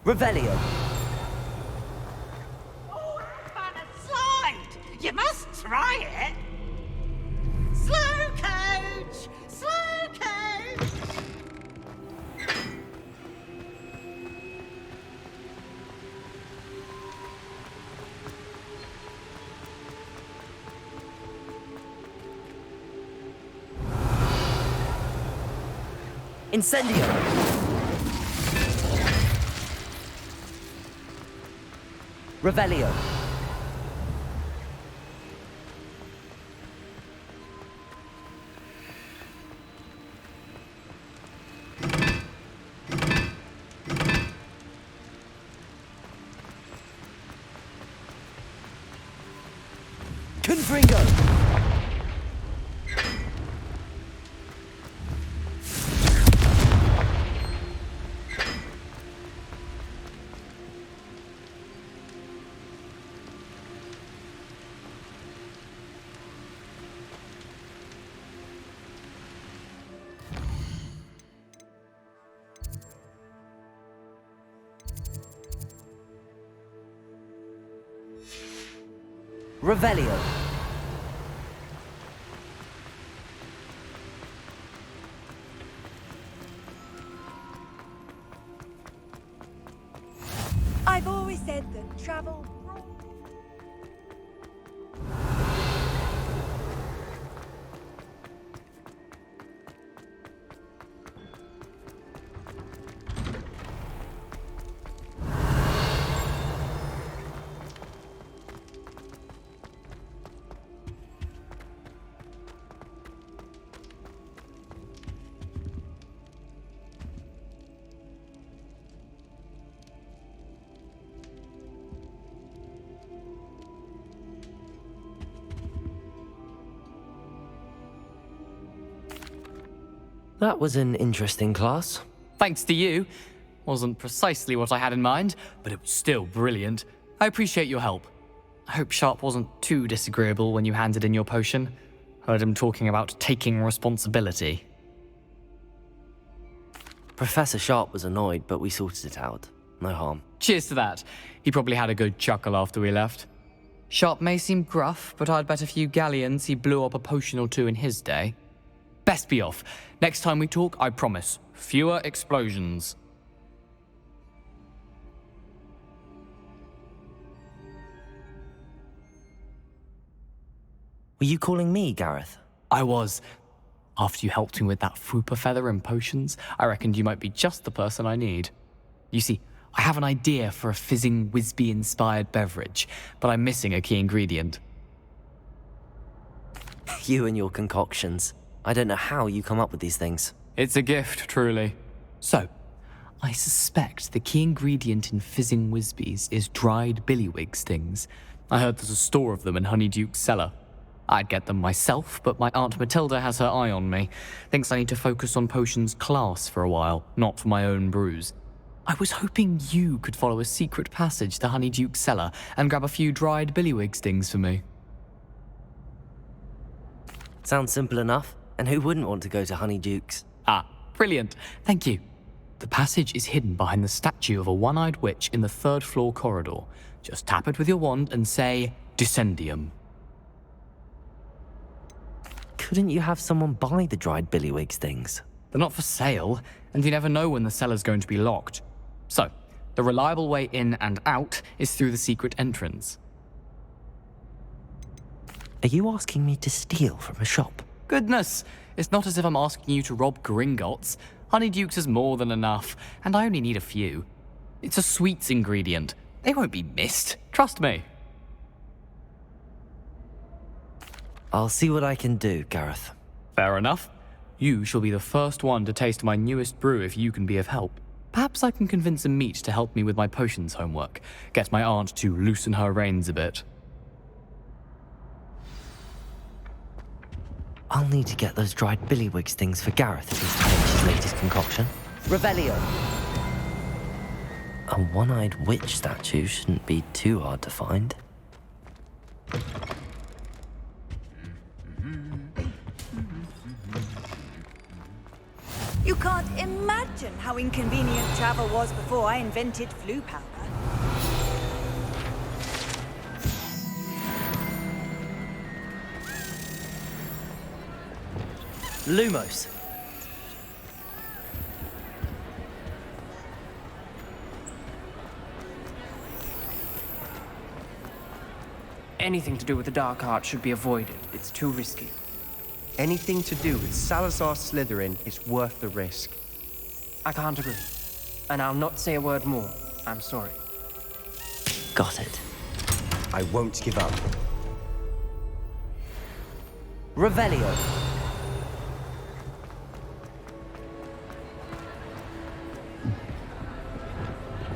Revelio. Oh, fun a slide! You must try it! Slow coach! Slow coach! Incendio. Revelio. Confringo. Revelio. I've always said that travel... That was an interesting class. Thanks to you. Wasn't precisely what I had in mind, but it was still brilliant. I appreciate your help. I hope Sharp wasn't too disagreeable when you handed in your potion. Heard him talking about taking responsibility. Professor Sharp was annoyed, but we sorted it out. No harm. Cheers to that. He probably had a good chuckle after we left. Sharp may seem gruff, but I'd bet a few galleons he blew up a potion or two in his day. Best be off. Next time we talk, I promise, fewer explosions. Were you calling me, Gareth? I was. After you helped me with that Fooper feather and potions, I reckoned you might be just the person I need. You see, I have an idea for a fizzing Whizbee-inspired beverage, but I'm missing a key ingredient. You and your concoctions. I don't know how you come up with these things. It's a gift, truly. So, I suspect the key ingredient in fizzing Whizbees is dried billywig stings. I heard there's a store of them in Honeyduke's cellar. I'd get them myself, but my Aunt Matilda has her eye on me. Thinks I need to focus on potions class for a while, not for my own brews. I was hoping you could follow a secret passage to Honeyduke's cellar and grab a few dried billywig stings for me. Sounds simple enough. And who wouldn't want to go to Honeyduke's? Ah, brilliant. Thank you. The passage is hidden behind the statue of a one-eyed witch in the third-floor corridor. Just tap it with your wand and say, Descendium. Couldn't you have someone buy the dried billywig stings? They're not for sale, and you never know when the cellar's going to be locked. So, the reliable way in and out is through the secret entrance. Are you asking me to steal from a shop? Goodness, it's not as if I'm asking you to rob Gringotts. Honeyduke's is more than enough, and I only need a few. It's a sweets ingredient. They won't be missed, trust me. I'll see what I can do, Gareth. Fair enough. You shall be the first one to taste my newest brew if you can be of help. Perhaps I can convince a meat to help me with my potions homework. Get my aunt to loosen her reins a bit. I'll need to get those dried billywig stings for Gareth if he's to finish his latest concoction. Revelio. A one-eyed witch statue shouldn't be too hard to find. You can't imagine how inconvenient travel was before I invented flu powder. Lumos. Anything to do with the dark art should be avoided. It's too risky. Anything to do with Salazar Slytherin is worth the risk. I can't agree. And I'll not say a word more. I'm sorry. Got it. I won't give up. Revelio.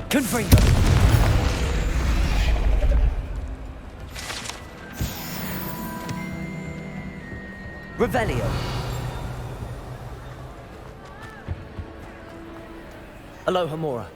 Confringo. Revelio. Alohomora.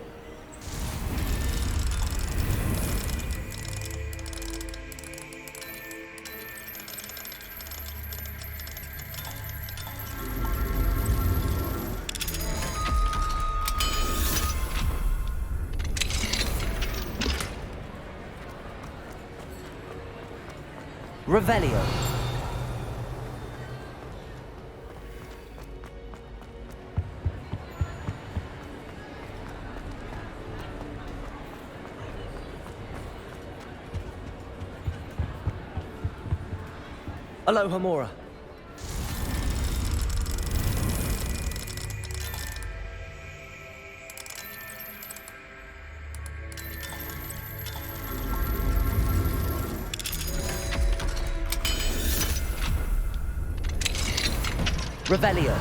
Revelio. Alohomora. Revelio.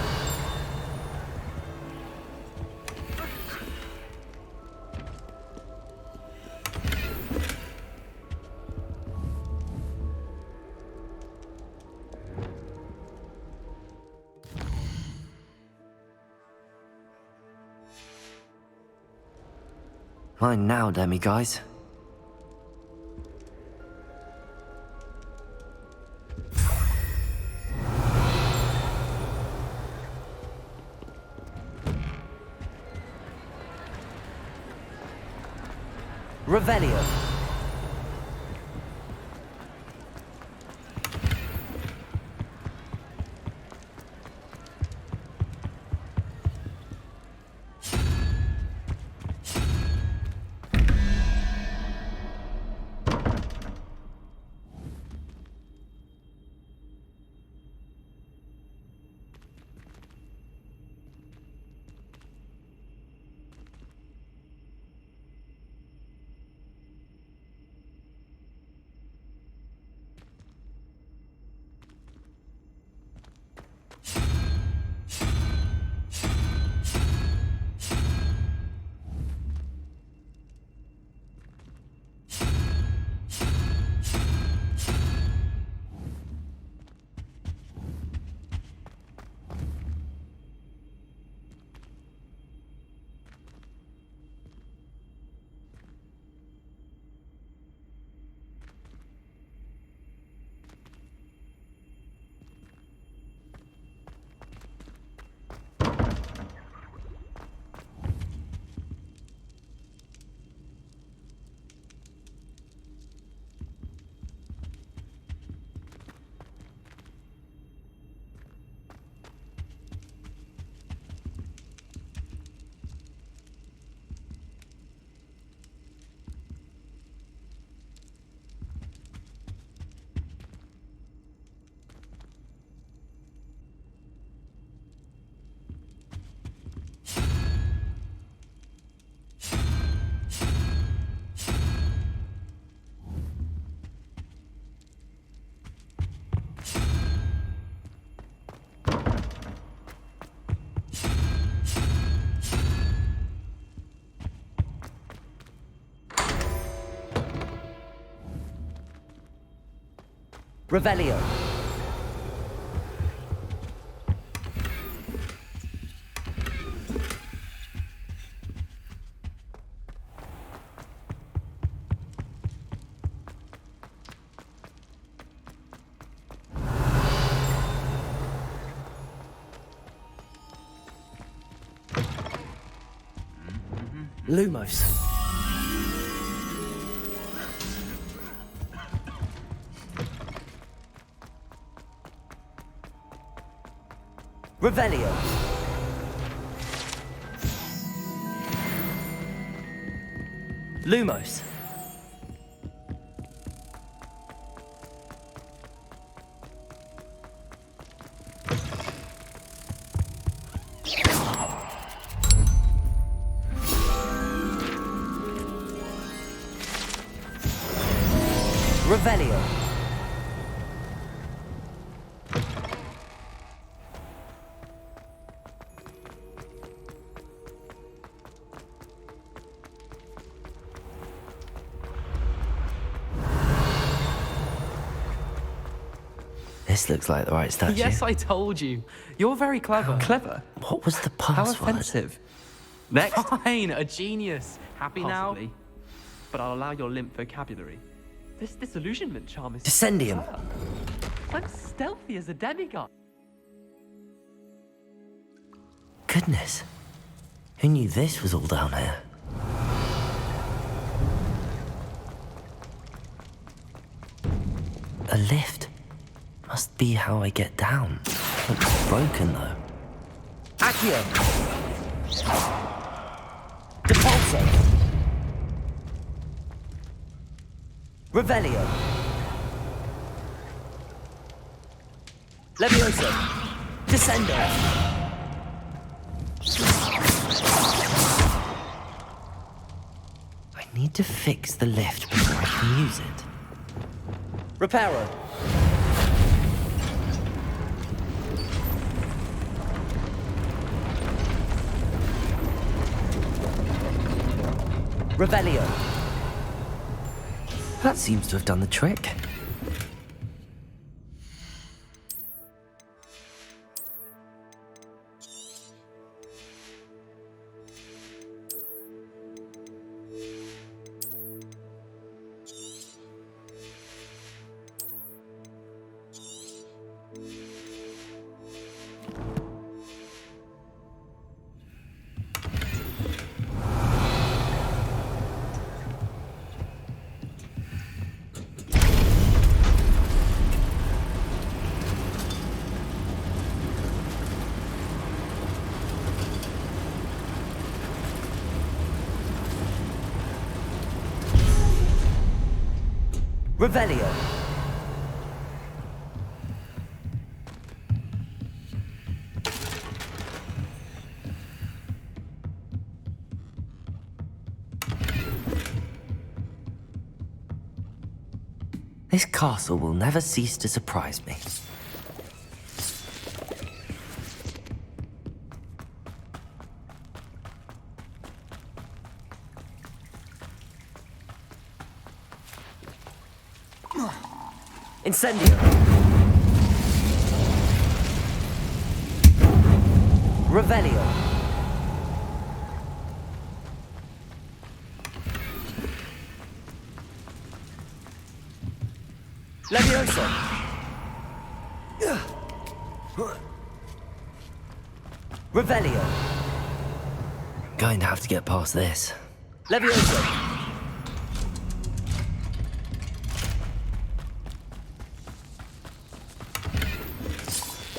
Mine now, demi-guys. Revelio. Revelio. Lumos. Revelio. Lumos. Revelio. This looks like the right statue. Yes, I told you. You're very clever. Clever? What was the How password? offensive. Next. Fine, a genius. Happy Possibly. now? But I'll allow your limp vocabulary. This disillusionment charm is... Descendium. I'm stealthy as a demigod. Goodness. Who knew this was all down here? A lift. Must be how I get down. Looks broken though. Accio. Depulso. Revelio. Levioso. Descendo. I need to fix the lift before I can use it. Reparo. Revelio. That seems to have done the trick. Revelio. This castle will never cease to surprise me. Incendio. Revelio. Levioso. Revelio. Going to have to get past this. Levioso.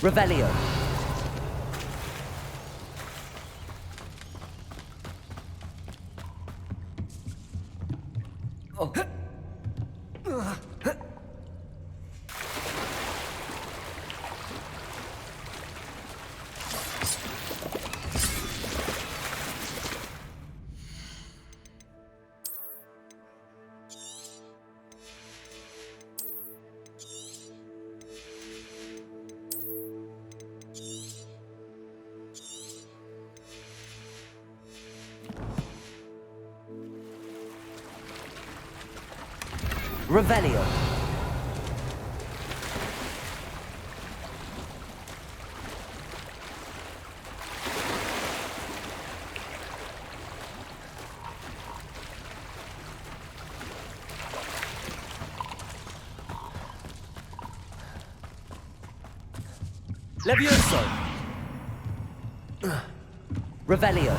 Revelio. Oh. Revelio. Levioso. Revelio.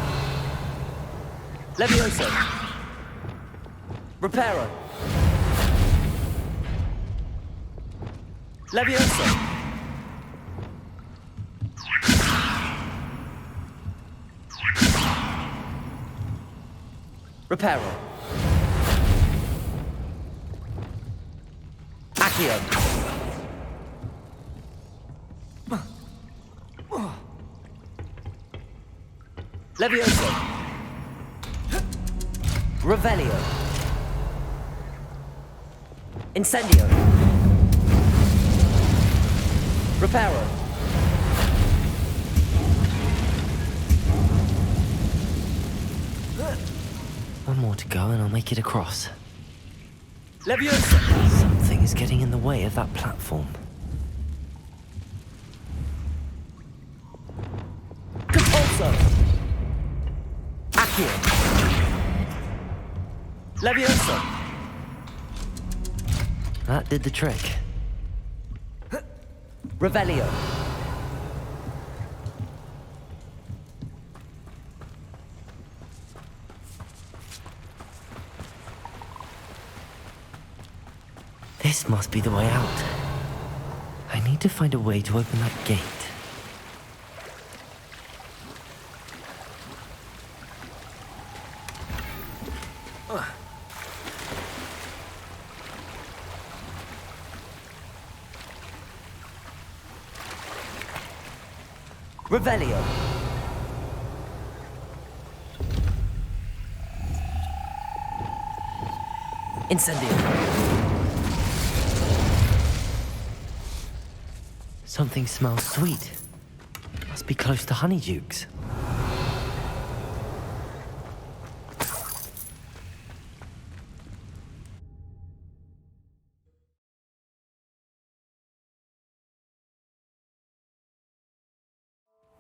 Levioso. Reparo. Levioso. Reparo. Accio. Levioso. Revelio. Incendio. Reparo. One more to go and I'll make it across. Leviosa! Something is getting in the way of that platform. Compulso! Accio! Leviosa! That did the trick. Revelio! This must be the way out. I need to find a way to open that gate. Revelio. Incendio. Something smells sweet. Must be close to Honeydukes.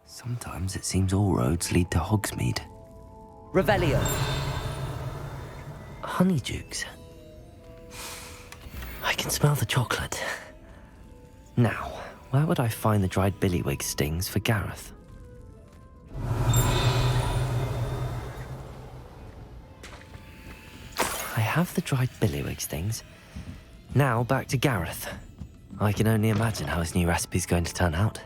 Sometimes it seems all roads lead to Hogsmeade. Revelio. Honeydukes. I can smell the chocolate. Now, where would I find the dried billywig stings for Gareth? I have the dried billywig stings. Now back to Gareth. I can only imagine how his new recipe's going to turn out.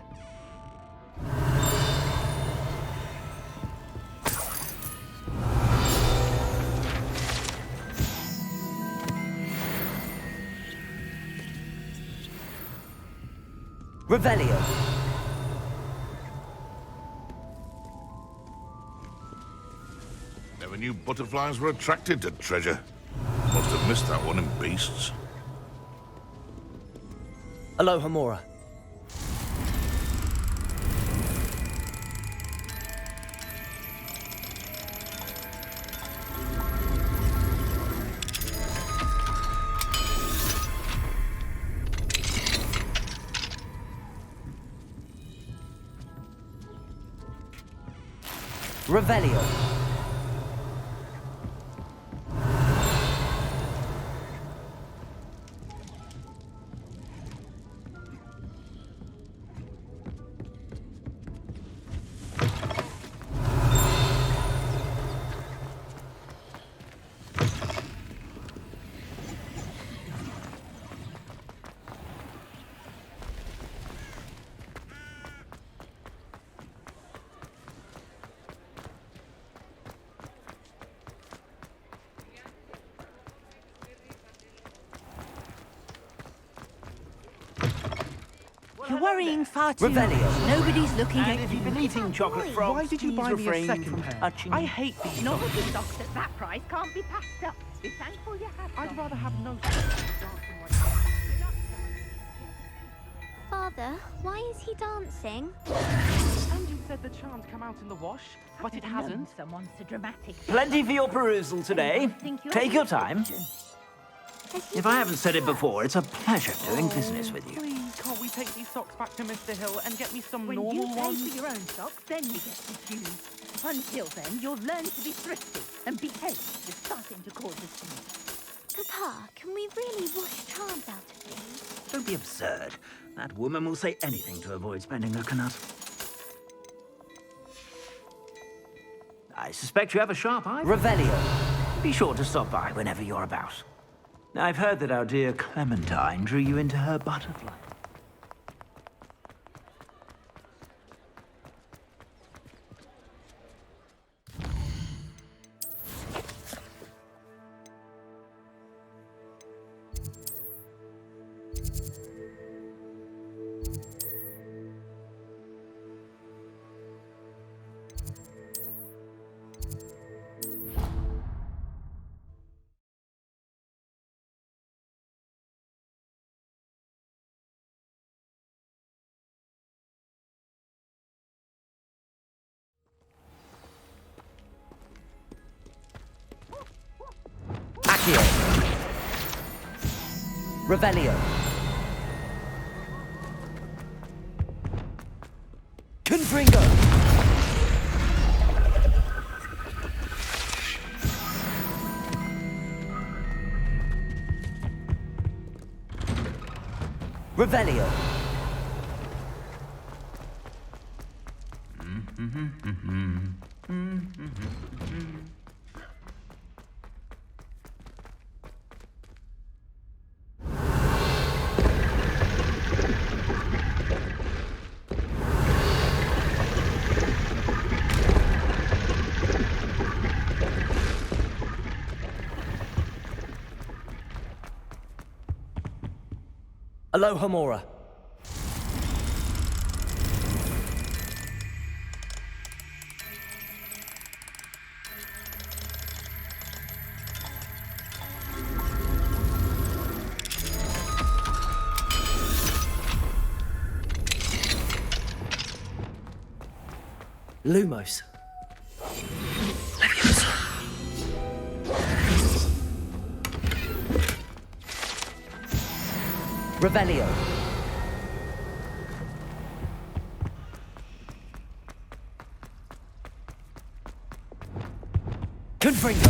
Revelio. Never knew butterflies were attracted to treasure. Must have missed that one in Beasts. Aloha Mora. Revelio. You're worrying far too much. Revelio. Nobody's looking at If you. you've been eating chocolate frogs, Why did you please buy me a refrain second from pair? touching I hate these Novelty socks. socks at that price can't be passed up. Be thankful you have I'd some. rather have no Father, why is he dancing? And you said the charm's come out in the wash, but it hasn't. Someone's so dramatic. Plenty for your perusal today. Take your time. If I haven't said it before, it's a pleasure doing business with you. Please, can't we take these socks back to Mr. Hill and get me some When normal you pay ones? for your own socks, then you get to choose. Until then, you'll learn to be thrifty and behave. You're starting to cause us to me. Papa, can we really wash charms out of things? Don't be absurd. That woman will say anything to avoid spending a canut. I suspect you have a sharp eye. Revelio. Be sure to stop by whenever you're about. I've heard that our dear Clementine drew you into her butterfly. Accio. Revelio. Confringo. Revelio. Aloha Mora. Lumos. Revelio. Confringo.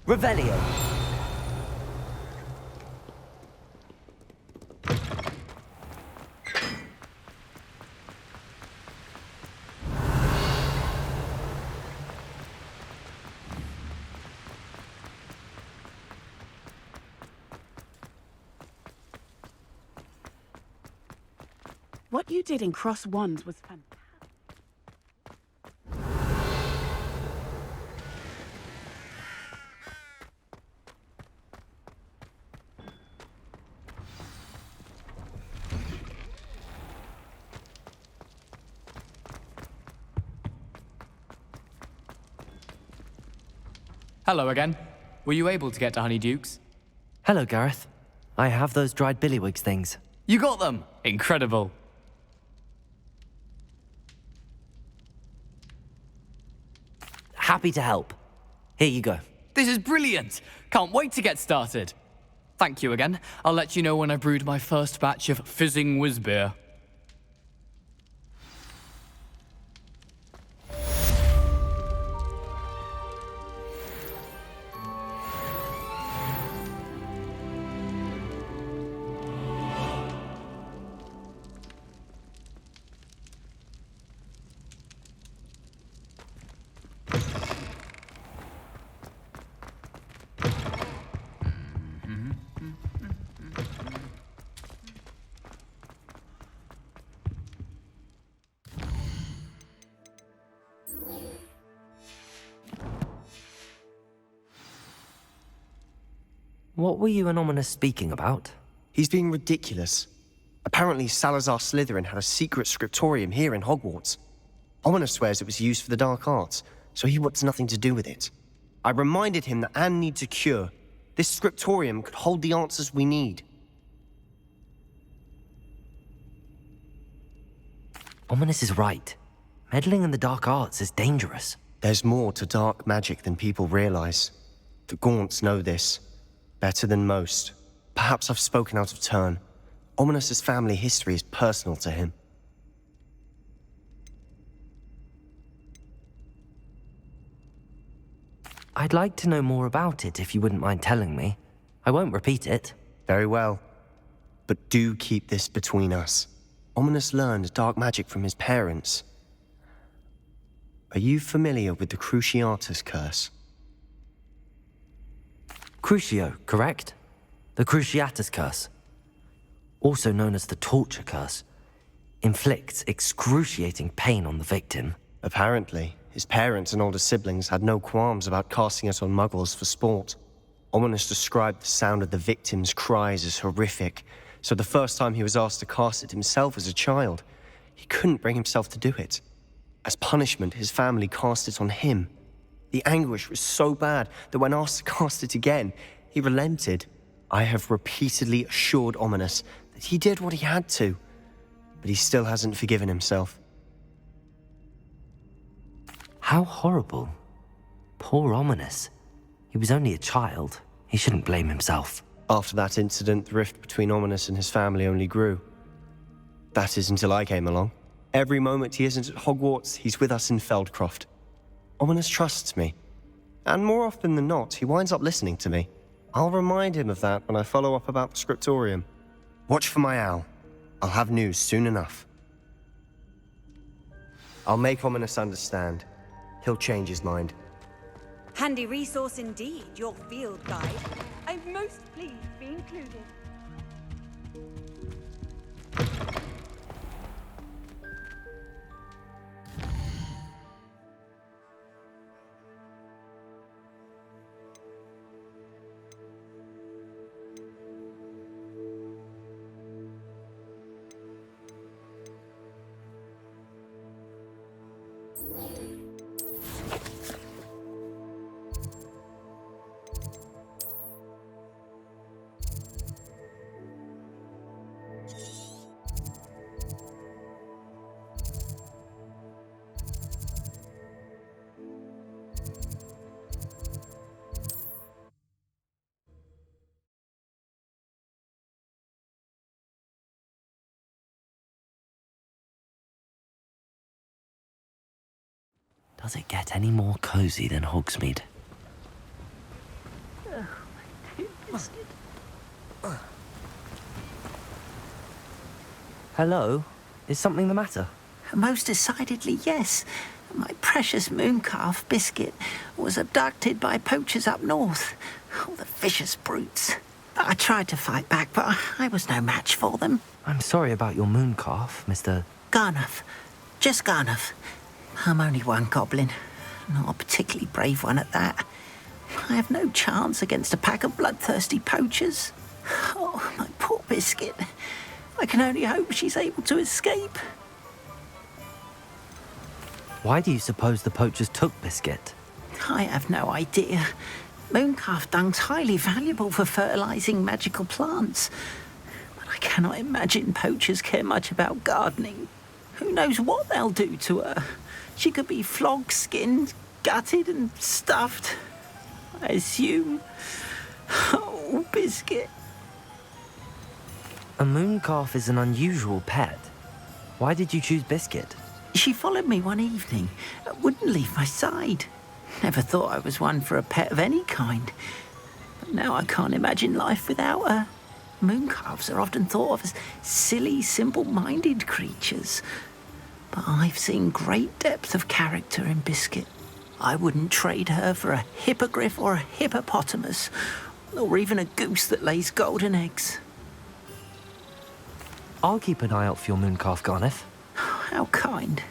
Revelio. What you did in Cross Wands was fantastic. Hello again. Were you able to get to Honeydukes? Hello, Gareth. I have those dried billywigs things. You got them! Incredible. Happy to help. Here you go. This is brilliant! Can't wait to get started. Thank you again. I'll let you know when I brewed my first batch of fizzing whizbeer. What were you and Ominous speaking about? He's being ridiculous. Apparently Salazar Slytherin had a secret scriptorium here in Hogwarts. Ominous swears it was used for the dark arts, so he wants nothing to do with it. I reminded him that Anne needs a cure. This scriptorium could hold the answers we need. Ominous is right. Meddling in the dark arts is dangerous. There's more to dark magic than people realize. The Gaunts know this. Better than most. Perhaps I've spoken out of turn. Ominous's family history is personal to him. I'd like to know more about it if you wouldn't mind telling me. I won't repeat it. Very well. But do keep this between us. Ominous learned dark magic from his parents. Are you familiar with the Cruciatus curse? Crucio, correct? The Cruciatus curse. Also known as the torture curse. Inflicts excruciating pain on the victim. Apparently, his parents and older siblings had no qualms about casting it on muggles for sport. Ominous described the sound of the victim's cries as horrific, so the first time he was asked to cast it himself as a child, he couldn't bring himself to do it. As punishment, his family cast it on him. The anguish was so bad that when asked to cast it again, he relented. I have repeatedly assured Ominous that he did what he had to, but he still hasn't forgiven himself. How horrible. Poor Ominous. He was only a child. He shouldn't blame himself. After that incident, the rift between Ominous and his family only grew. That is until I came along. Every moment he isn't at Hogwarts, he's with us in Feldcroft. Ominous trusts me. And more often than not, he winds up listening to me. I'll remind him of that when I follow up about the scriptorium. Watch for my owl. I'll have news soon enough. I'll make Ominous understand. He'll change his mind. Handy resource indeed, your field guide. I'm most pleased to be included. Does it get any more cozy than Hogsmeade? Hello? Is something the matter? Most decidedly, yes. My precious mooncalf, Biscuit, was abducted by poachers up north. Oh, the vicious brutes. I tried to fight back, but I was no match for them. I'm sorry about your mooncalf, Mr. Garnuff. Just Garnuff. I'm only one goblin. Not a particularly brave one at that. I have no chance against a pack of bloodthirsty poachers. Oh, my poor Biscuit. I can only hope she's able to escape. Why do you suppose the poachers took Biscuit? I have no idea. Mooncalf dung's highly valuable for fertilizing magical plants. But I cannot imagine poachers care much about gardening. Who knows what they'll do to her? She could be flogged, skinned, gutted and stuffed. I assume. Oh, Biscuit. A mooncalf is an unusual pet. Why did you choose Biscuit? She followed me one evening, wouldn't leave my side. Never thought I was one for a pet of any kind. But now I can't imagine life without her. Mooncalves are often thought of as silly, simple-minded creatures. But I've seen great depth of character in Biscuit. I wouldn't trade her for a hippogriff or a hippopotamus, or even a goose that lays golden eggs. I'll keep an eye out for your mooncalf, Garnuff. How kind.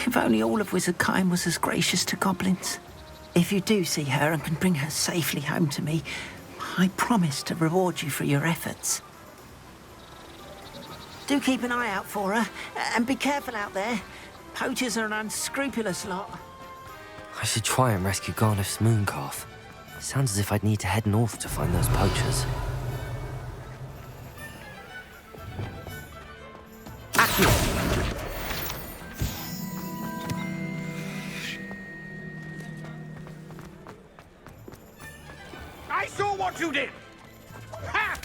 If only all of Wizardkind was as gracious to goblins. If you do see her and can bring her safely home to me, I promise to reward you for your efforts. Do keep an eye out for her, and be careful out there. Poachers are an unscrupulous lot. I should try and rescue Garnuff's mooncalf. Sounds as if I'd need to head north to find those poachers. I saw what you did! Ha!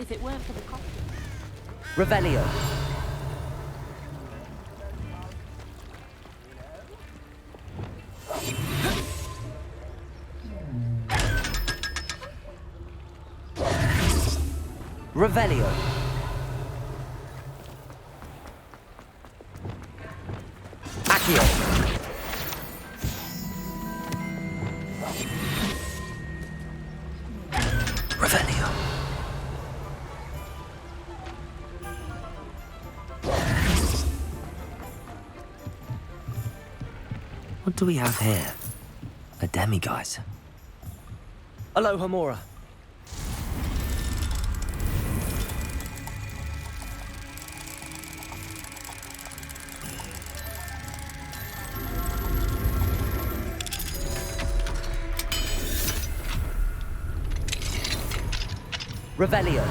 If it weren't for the costume. Revelio. Revelio. Accio. Revelio. What do we have here? A demiguise. Aloha Mora. Revelio.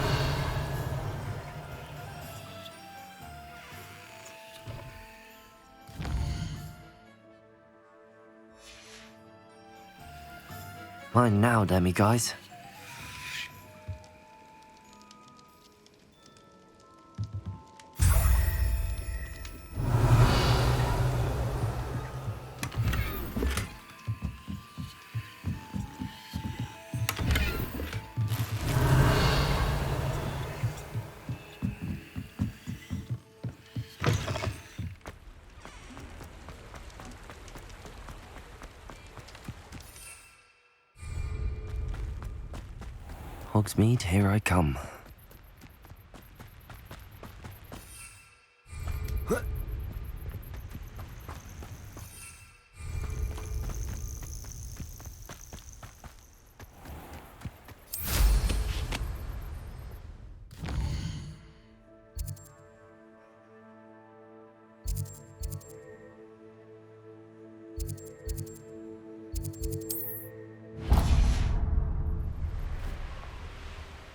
Mine now, demiguise. Hogsmeade, here I come.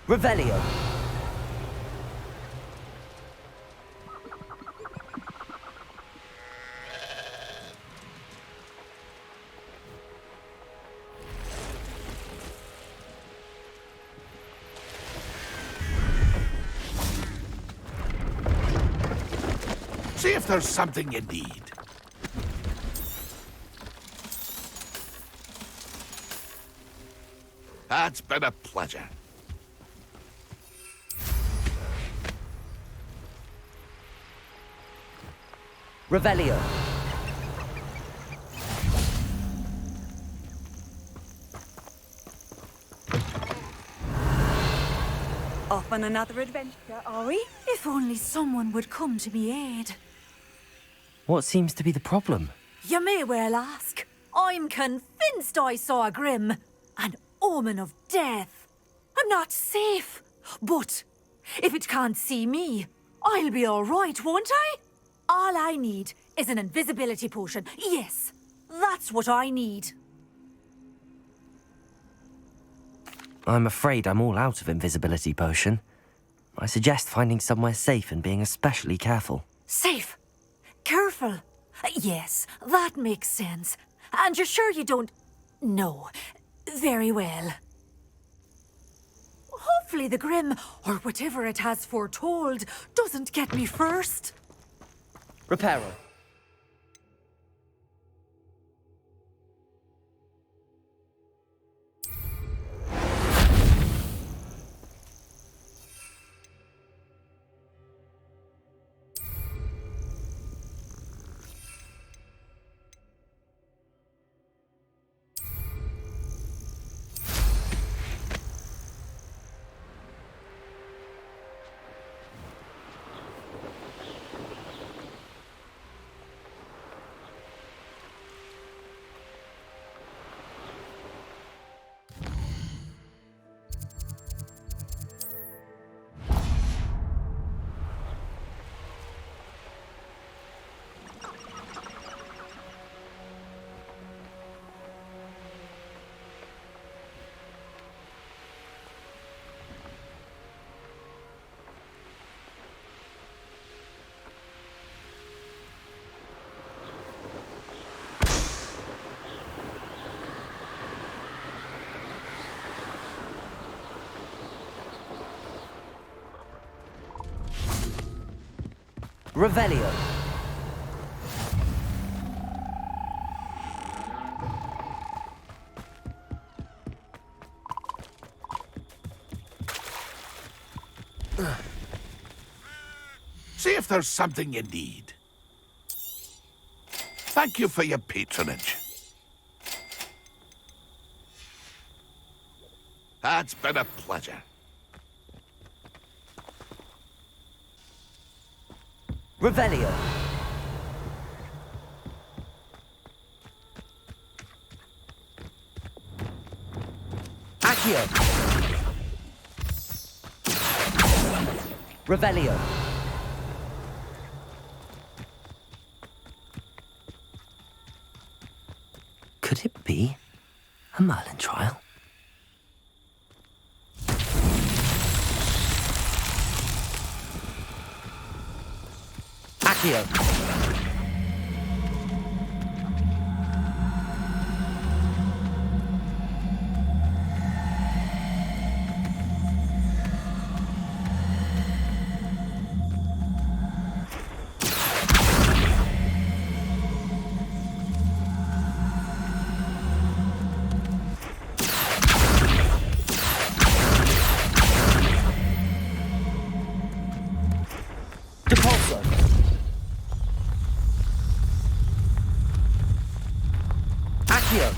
Revelio. See if there's something you need. It's been a pleasure. Revelio. Off on another adventure, are we? If only someone would come to me aid. What seems to be the problem? You may well ask. I'm convinced I saw a grim, an omen of death. I'm not safe, but if it can't see me, I'll be all right, won't I? All I need is an invisibility potion. Yes, that's what I need. I'm afraid I'm all out of invisibility potion. I suggest finding somewhere safe and being especially careful. Safe? Careful? Yes, that makes sense. And you're sure you don't... No. Very well. Hopefully the Grim, or whatever it has foretold, doesn't get me first. Reparo. Revelio. See if there's something you need. Thank you for your patronage. It's been a pleasure. Revelio. Accio. Revelio. Could it be a Merlin trial? Accio. Depulso. Accio.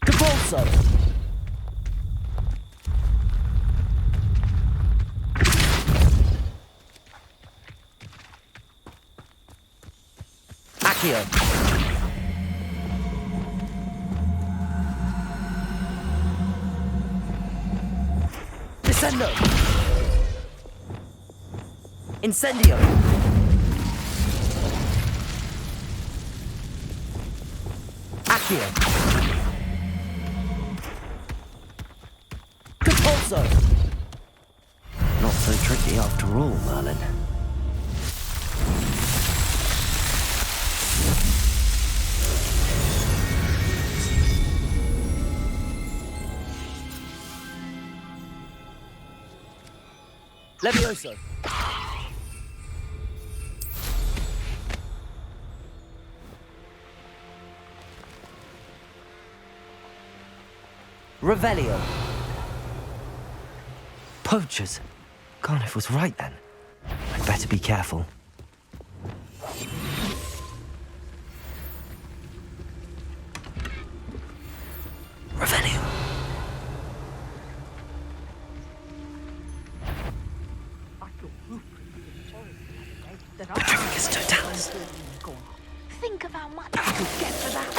Depulso. Accio. Descendo. Incendio. Accio. Depulso. Not so tricky after all, Merlin. Levioso. Revelio. Poachers. Garniff was right then. I'd better be careful. Revelio. Patricius Totalis. Think of how much I could get for that.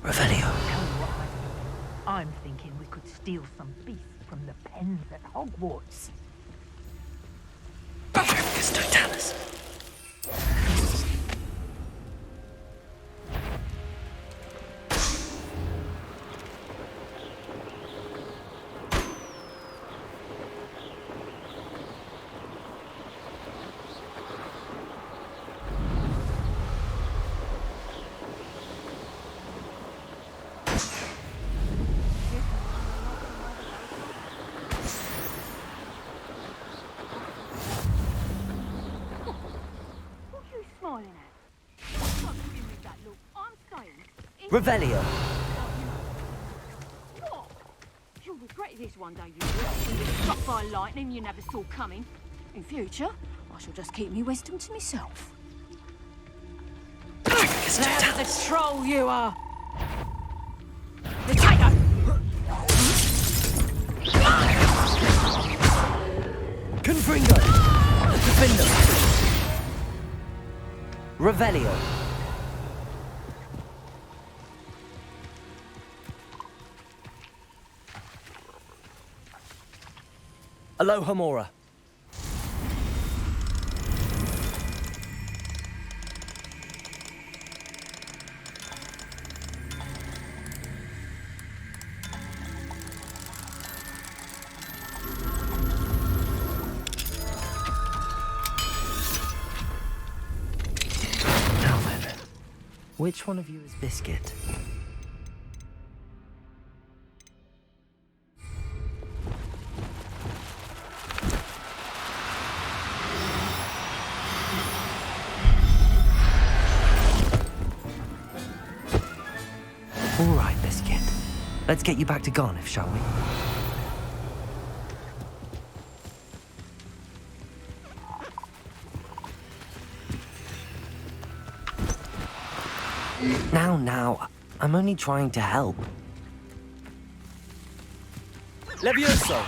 Revelio. I'm thinking we could steal some beasts from the pens at Hogwarts. Patricius Totalis. Revelio. What? You'll regret this one day, you will. When you're struck by lightning you never saw coming. In future, I shall just keep me wisdom to myself. Now the troll you are! The tiger! Confringo. Defender. Revelio. Aloha Mora. Which one of you is Biscuit? All right, Biscuit. Let's get you back to Garniff, shall we? Now, I'm only trying to help. Levioso!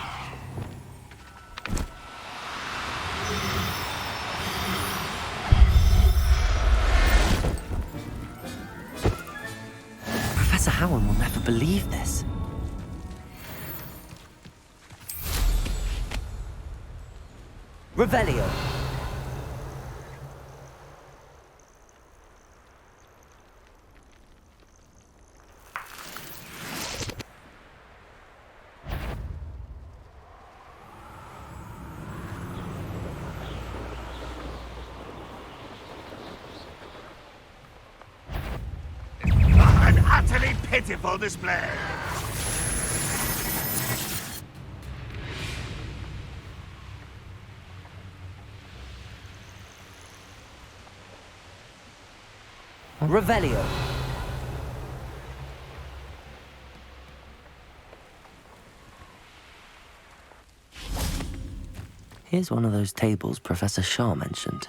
Professor Howard will never believe this. Revelio. An utterly pitiful display. Revelio. Here's one of those tables Professor Shaw mentioned.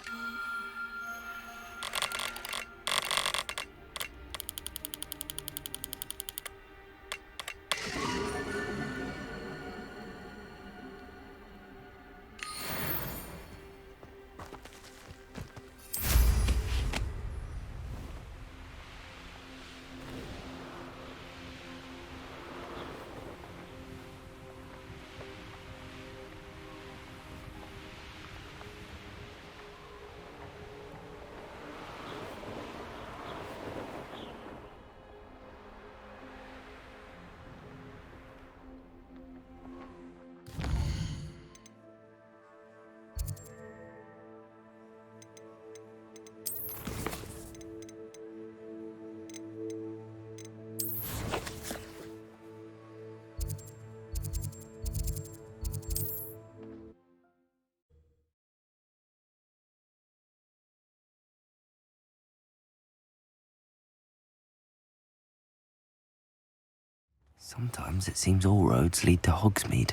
Sometimes it seems all roads lead to Hogsmeade.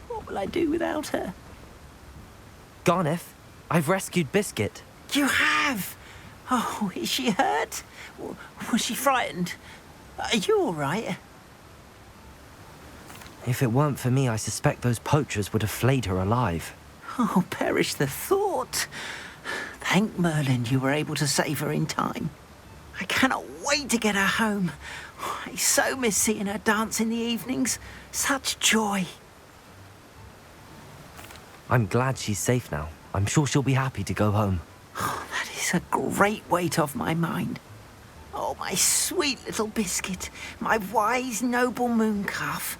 What will I do without her? Garniff, I've rescued Biscuit. You have? Oh, is she hurt? Was she frightened? Are you all right? If it weren't for me, I suspect those poachers would have flayed her alive. Oh, perish the thought. Thank Merlin you were able to save her in time. I cannot wait to get her home. I so miss seeing her dance in the evenings. Such joy. I'm glad she's safe now. I'm sure she'll be happy to go home. Oh, that is a great weight off my mind. Oh, my sweet little Biscuit, my wise, noble moon calf.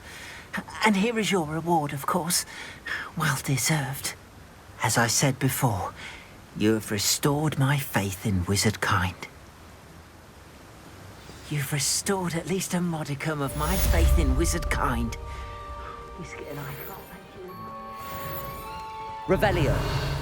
And here is your reward, of course. Well deserved. As I said before, you have restored my faith in wizard kind. You've restored at least a modicum of my faith in wizard kind. Biscuit and I can't thank you enough. Revelio.